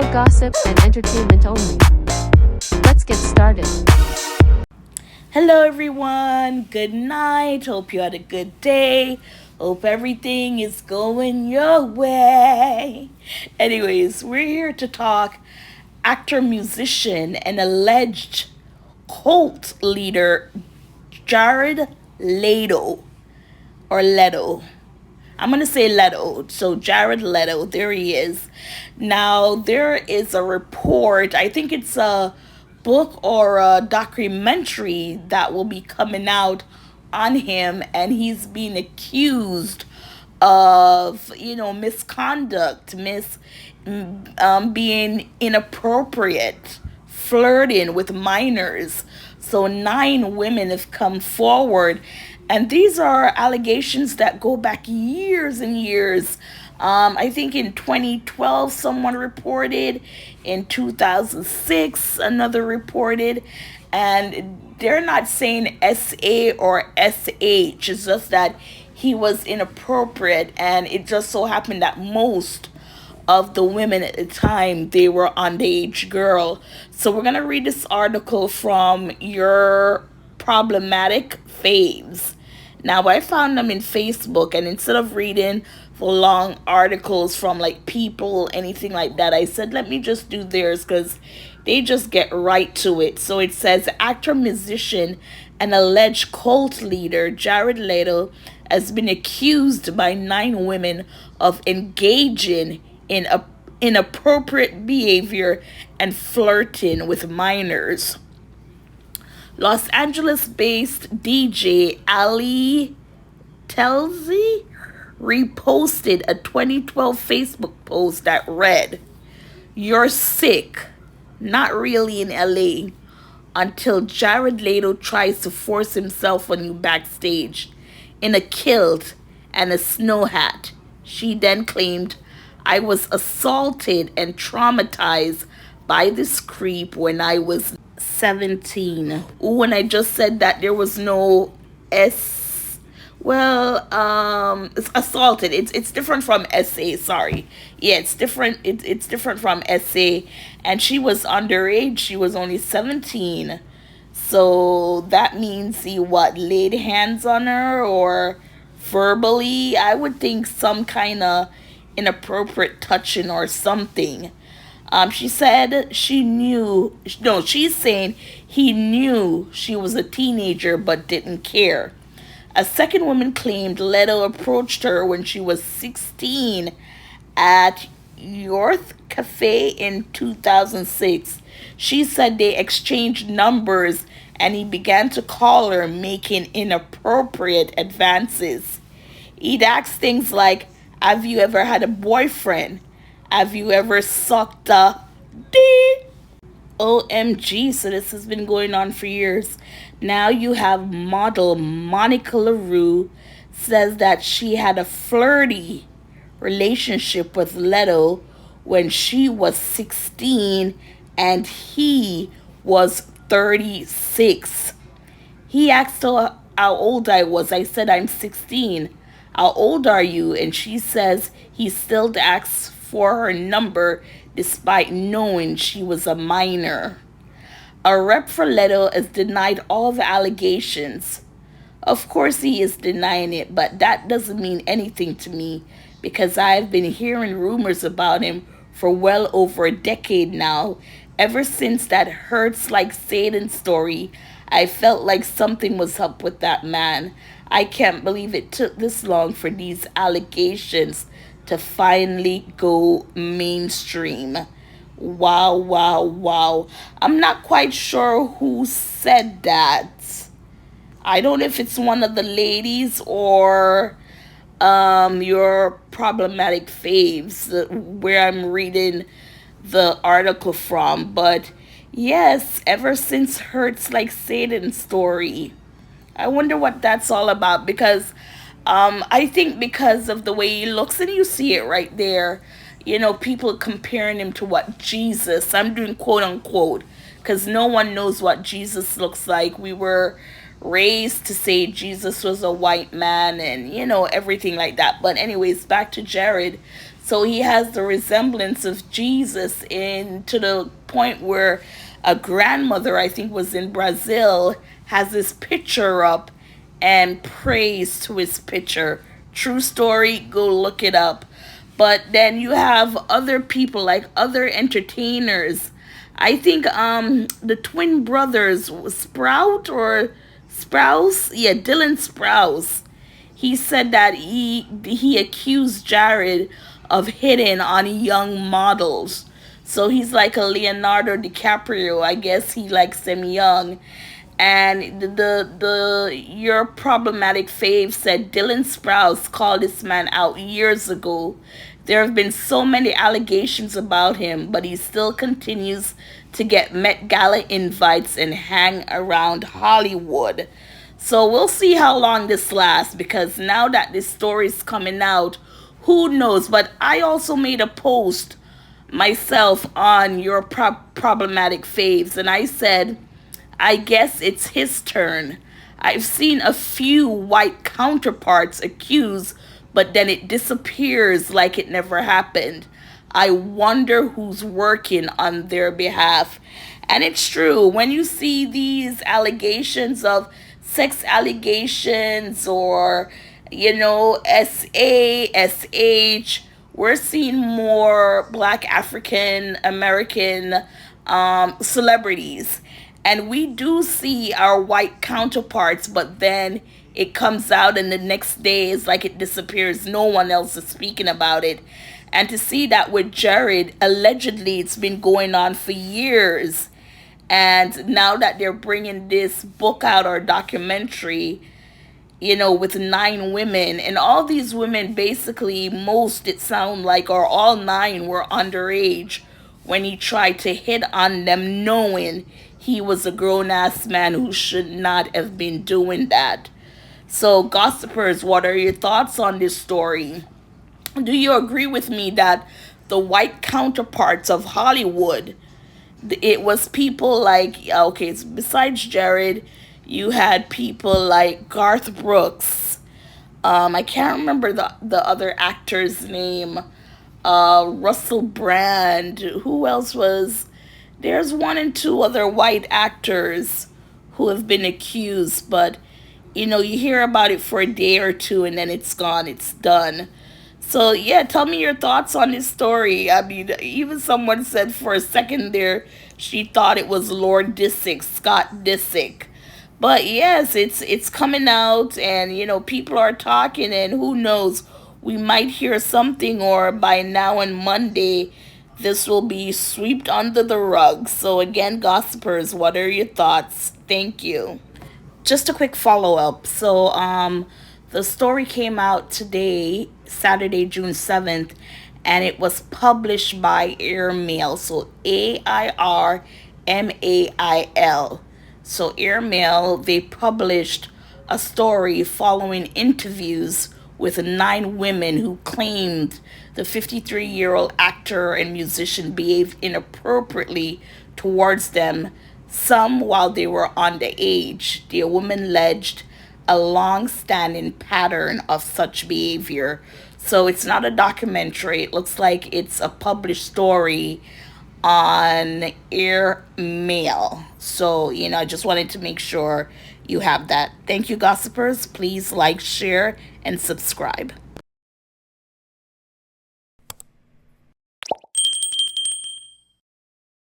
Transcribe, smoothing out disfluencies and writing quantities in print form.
for gossip and entertainment only. Let's get started. Hello, everyone. Good night. Hope you had a good day. Hope everything is going your way. Anyways, we're here to talk actor, musician, and alleged cult leader Jared Leto or Leto. I'm going to say Leto. So, Jared Leto, there he is. Now, there is a report, I think it's a book or a documentary that will be coming out on him, and he's being accused of, misconduct, being inappropriate, flirting with minors. So 9 women have come forward, and these are allegations that go back years and years. I think in 2012 someone reported, in 2006 another reported, and they're not saying SA or SH. It's just that he was inappropriate, and it just so happened that most of the women at the time, they were underage girl. So we're gonna read this article from Your Problematic Faves. Now, I found them in Facebook, and instead of reading the long articles from like People, anything like that, I said let me just do theirs because they just get right to it. So it says actor, musician, and alleged cult leader Jared Leto has been accused by 9 women of engaging in inappropriate behavior and flirting with minors. Los Angeles-based DJ Ali Telzi reposted a 2012 Facebook post that read, "You're sick, not really in LA, until Jared Leto tries to force himself on you backstage in a kilt and a snow hat." She then claimed, "I was assaulted and traumatized by this creep when I was 17. When I just said that there was no S, well, it's assaulted. It's different from SA. Sorry, yeah, it's different. It's different from SA. And she was underage. She was only 17. So that means he what, laid hands on her or verbally? I would think some kind of inappropriate touching or something. She said she knew, no, she's saying he knew she was a teenager but didn't care. A second woman claimed Leto approached her when she was 16 at Yorth Cafe in 2006. She said they exchanged numbers and he began to call her, making inappropriate advances. He'd ask things like, "Have you ever had a boyfriend? Have you ever sucked a D?" OMG, so this has been going on for years. Now you have model Monica LaRue says that she had a flirty relationship with Leto when she was 16 and he was 36. He asked her how old I was. I said I'm 16. "How old are you?" And she says he still asks for her number despite knowing she was a minor. A rep for Leto has denied all the allegations. Of course he is denying it, but that doesn't mean anything to me because I've been hearing rumors about him for well over a decade now. Ever since that Hurts Like Satan story, I felt like something was up with that man. I can't believe it took this long for these allegations to finally go mainstream. Wow, wow, wow. I'm not quite sure who said that. I don't know if it's one of the ladies or Your Problematic Faves, where I'm reading the article from. But yes, ever since Hurts Like Satan story, I wonder what that's all about because I think because of the way he looks, and you see it right there, people comparing him to what Jesus, I'm doing quote unquote, because no one knows what Jesus looks like. We were raised to say Jesus was a white man and, everything like that. But anyways, back to Jared. So he has the resemblance of Jesus, in to the point where a grandmother, I think was in Brazil, has this picture up and prays to his picture. True story, go look it up. But then you have other people, like other entertainers. I think the twin brothers, Sprouse, yeah, Dylan Sprouse. He said that he accused Jared of hitting on young models. So he's like a Leonardo DiCaprio. I guess he likes them young. And the Your Problematic Faves said Dylan Sprouse called this man out years ago. There have been so many allegations about him, but he still continues to get Met Gala invites and hang around Hollywood. So we'll see how long this lasts, because now that this story is coming out, who knows? But I also made a post myself on Your Problematic Faves, and I said, I guess it's his turn. I've seen a few white counterparts accused, but then it disappears like it never happened. I wonder who's working on their behalf. And it's true, when you see these allegations of sex allegations, or, SH, we're seeing more Black African American celebrities. And we do see our white counterparts, but then it comes out and the next day it's like it disappears. No one else is speaking about it. And to see that with Jared, allegedly it's been going on for years. And now that they're bringing this book out, or documentary, with 9 women, and all these women, basically, most, it sound like, or all 9 were underage when he tried to hit on them, knowing he was a grown-ass man who should not have been doing that. So, gossipers, what are your thoughts on this story? Do you agree with me that the white counterparts of Hollywood, it was people like, okay, besides Jared, you had people like Garth Brooks. I can't remember the other actor's name. Russell Brand. Who else was? There's 1 and 2 other white actors who have been accused, but you hear about it for a day or two and then it's gone, it's done. So yeah, tell me your thoughts on this story. I mean, even someone said for a second there she thought it was Lord Disick, Scott Disick. But yes, it's coming out, and people are talking, and who knows, we might hear something, or by now on Monday this will be swept under the rug. So again, gossipers, what are your thoughts? Thank you. Just a quick follow up. So the story came out today, Saturday, June 7th, and it was published by Airmail. So AIRMAIL. So Airmail, they published a story following interviews with 9 women who claimed the 53-year-old actor and musician behaved inappropriately towards them, some while they were underage. The woman alleged a long-standing pattern of such behavior. So it's not a documentary. It looks like it's a published story on Airmail. So, I just wanted to make sure you have that. Thank you, gossipers. Please like, share, and subscribe.